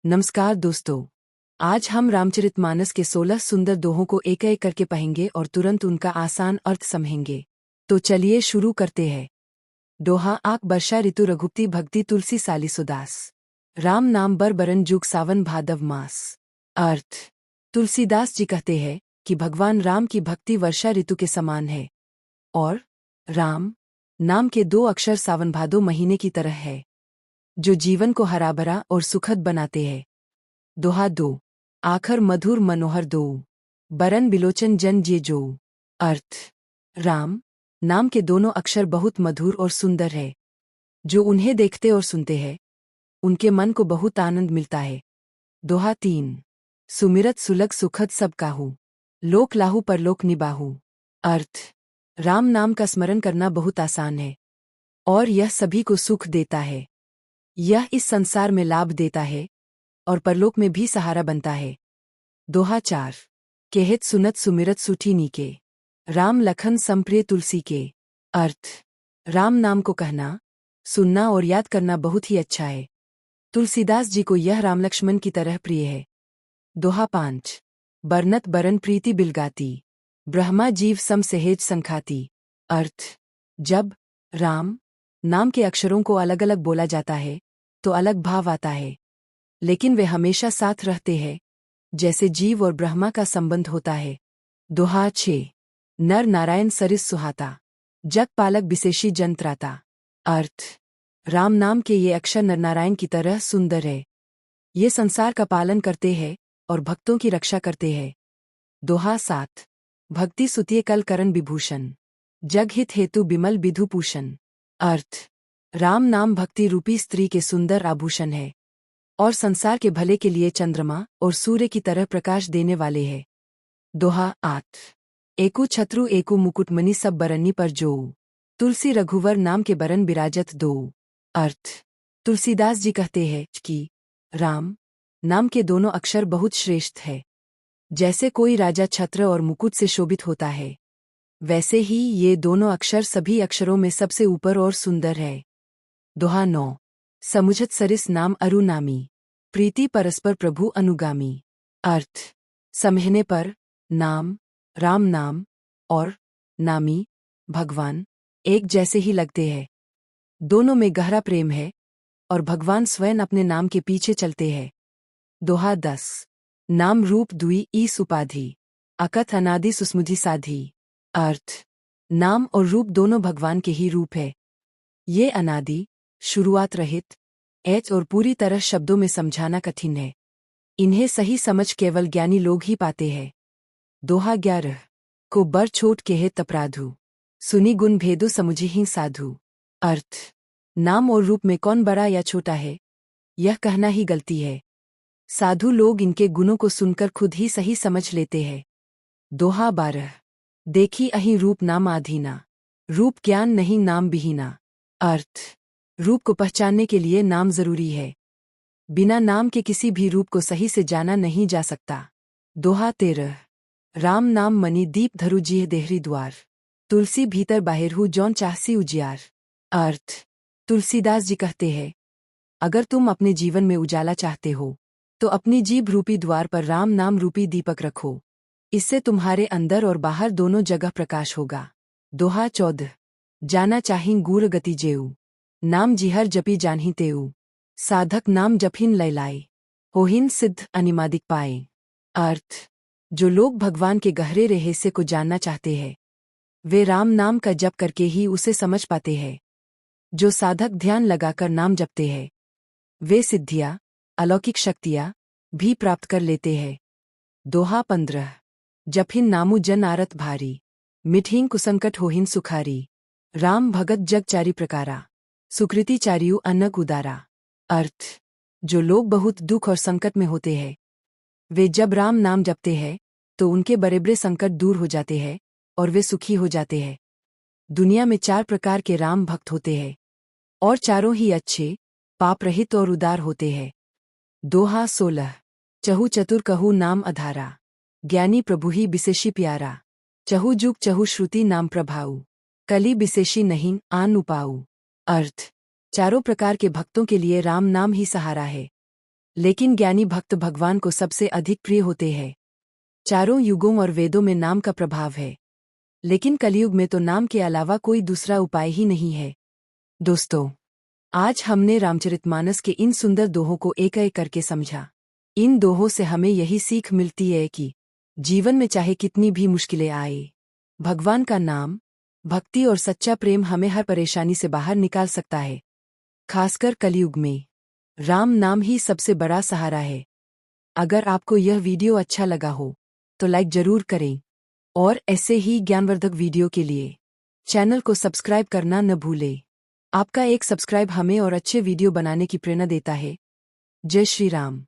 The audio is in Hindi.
नमस्कार दोस्तों। आज हम रामचरितमानस के 16 सुंदर दोहों को एक एक करके पढ़ेंगे और तुरंत उनका आसान अर्थ समझेंगे। तो चलिए शुरू करते हैं। दोहा आक वर्षा ऋतु रघुपति भक्ति तुलसी सालिस उदास। राम नाम बर बरन जुग सावन भादव मास। अर्थ। तुलसीदास जी कहते हैं कि भगवान राम की भक्ति वर्षा ऋतु के समान है और राम नाम के 2 अक्षर सावन भादो महीने की तरह है, जो जीवन को हराभरा और सुखद बनाते हैं। दोहा 2 आखर मधुर मनोहर दो, बरन बिलोचन जन जे जो। अर्थ। राम नाम के दोनों अक्षर बहुत मधुर और सुंदर है। जो उन्हें देखते और सुनते हैं उनके मन को बहुत आनंद मिलता है। दोहा 3 सुमिरत सुलग सुखद सब काहू, लोक लाहू परलोक निबाहू। अर्थ। राम नाम का स्मरण करना बहुत आसान है और यह सभी को सुख देता है। यह इस संसार में लाभ देता है और परलोक में भी सहारा बनता है। दोहा 4 केहित सुनत सुमिरत सुठी नीके, राम लखन संप्रिय तुलसी के। अर्थ। राम नाम को कहना, सुनना और याद करना बहुत ही अच्छा है। तुलसीदास जी को यह राम लक्ष्मण की तरह प्रिय है। दोहा 5 बरनत बरन प्रीति बिलगाती, ब्रह्मा जीव सम सहेज संखाती। अर्थ। जब राम नाम के अक्षरों को अलग अलग बोला जाता है तो अलग भाव आता है, लेकिन वे हमेशा साथ रहते हैं, जैसे जीव और ब्रह्मा का संबंध होता है। दोहा 6 नर नारायण सरिस सुहाता, जग पालक विशेषी जंत्राता। अर्थ। राम नाम के ये अक्षर नरनारायण की तरह सुंदर है। ये संसार का पालन करते हैं और भक्तों की रक्षा करते हैं। दोहा 7 भक्ति सुतिय कल करण विभूषण, जग हित हेतु बिमल विधुभूषण। अर्थ। राम नाम भक्ति रूपी स्त्री के सुंदर आभूषण है और संसार के भले के लिए चंद्रमा और सूर्य की तरह प्रकाश देने वाले हैं। दोहा 8 एकु छत्रु एकु मुकुटमणि सब बरन्नी पर जोऊ, तुलसी रघुवर नाम के बरन बिराजत दोऊ। अर्थ। तुलसीदास जी कहते हैं कि राम नाम के दोनों अक्षर बहुत श्रेष्ठ है। जैसे कोई राजा छत्र और मुकुट से शोभित होता है, वैसे ही ये दोनों अक्षर सभी अक्षरों में सबसे ऊपर और सुंदर है। दोहा 9 समुझत सरिस नाम अरु नामी, प्रीति परस्पर प्रभु अनुगामी। अर्थ। समझने पर नाम राम नाम और नामी भगवान एक जैसे ही लगते हैं। दोनों में गहरा प्रेम है और भगवान स्वयं अपने नाम के पीछे चलते हैं। दोहा 10 नाम रूप दुई ईस उपाधि, अकथ अनादि सुस्मुधि साधी। अर्थ। नाम और रूप दोनों भगवान के ही रूप है। ये अनादि, शुरुआत रहित, ऐच और पूरी तरह शब्दों में समझाना कठिन है। इन्हें सही समझ केवल ज्ञानी लोग ही पाते हैं। दोहा 11 को बर छोट केहे तपराधु, सुनी गुण भेदु समुझि ही साधु। अर्थ। नाम और रूप में कौन बड़ा या छोटा है, यह कहना ही गलती है। साधु लोग इनके गुणों को सुनकर खुद ही सही समझ लेते हैं। दोहा 12 देखी अहि रूप नाम आधीना, रूप ज्ञान नहीं नाम बिहीना। अर्थ। रूप को पहचानने के लिए नाम जरूरी है। बिना नाम के किसी भी रूप को सही से जाना नहीं जा सकता। दोहा 13 राम नाम मणि दीप धरु जीह देहरी द्वार, तुलसी भीतर बाहिर हूँ जौन चाहसी उजियार। अर्थ। तुलसीदास जी कहते हैं, अगर तुम अपने जीवन में उजाला चाहते हो तो अपनी जीभ रूपी द्वार पर राम नाम रूपी दीपक रखो। इससे तुम्हारे अंदर और बाहर दोनों जगह प्रकाश होगा। दोहा 14 जाना चाहीं गूढ़ गति जेऊ, नाम जिहर जपी जानही तेऊ, साधक नाम जपहिन लय लाए, होहिन सिद्ध अनिमादिक पाए। अर्थ। जो लोग भगवान के गहरे रहस्य को जानना चाहते हैं वे राम नाम का जप करके ही उसे समझ पाते हैं। जो साधक ध्यान लगाकर नाम जपते हैं वे सिद्धियाँ, अलौकिक शक्तियाँ भी प्राप्त कर लेते हैं। दोहा 15 जपहिन नामु जन आरत भारी, मिठहिन कुसंकट होहिन सुखारी, राम भगत जग चारि प्रकारा, सुकृति चारियु अन्नक उदारा। अर्थ। जो लोग बहुत दुख और संकट में होते हैं वे जब राम नाम जपते हैं तो उनके बड़े बड़े संकट दूर हो जाते हैं और वे सुखी हो जाते हैं। दुनिया में 4 प्रकार के राम भक्त होते हैं और चारों ही अच्छे, पाप रहित और उदार होते हैं। दोहा 16 चहु चतुर कहू नाम अधारा, ज्ञानी प्रभु ही बिसेशी प्यारा, चहु जुग चहु श्रुति नाम प्रभाऊ, कली बिसेशी नहीं आन उपाऊ। अर्थ। चारों प्रकार के भक्तों के लिए राम नाम ही सहारा है। लेकिन ज्ञानी भक्त भगवान को सबसे अधिक प्रिय होते हैं। चारों युगों और वेदों में नाम का प्रभाव है, लेकिन कलयुग में तो नाम के अलावा कोई दूसरा उपाय ही नहीं है। दोस्तों, आज हमने रामचरितमानस के इन सुंदर दोहों को एक एक करके समझा। इन दोहों से हमें यही सीख मिलती है कि जीवन में चाहे कितनी भी मुश्किलें आए, भगवान का नाम, भक्ति और सच्चा प्रेम हमें हर परेशानी से बाहर निकाल सकता है। खासकर कलयुग में राम नाम ही सबसे बड़ा सहारा है। अगर आपको यह वीडियो अच्छा लगा हो तो लाइक जरूर करें और ऐसे ही ज्ञानवर्धक वीडियो के लिए चैनल को सब्सक्राइब करना न भूलें। आपका एक सब्सक्राइब हमें और अच्छे वीडियो बनाने की प्रेरणा देता है। जय श्री राम।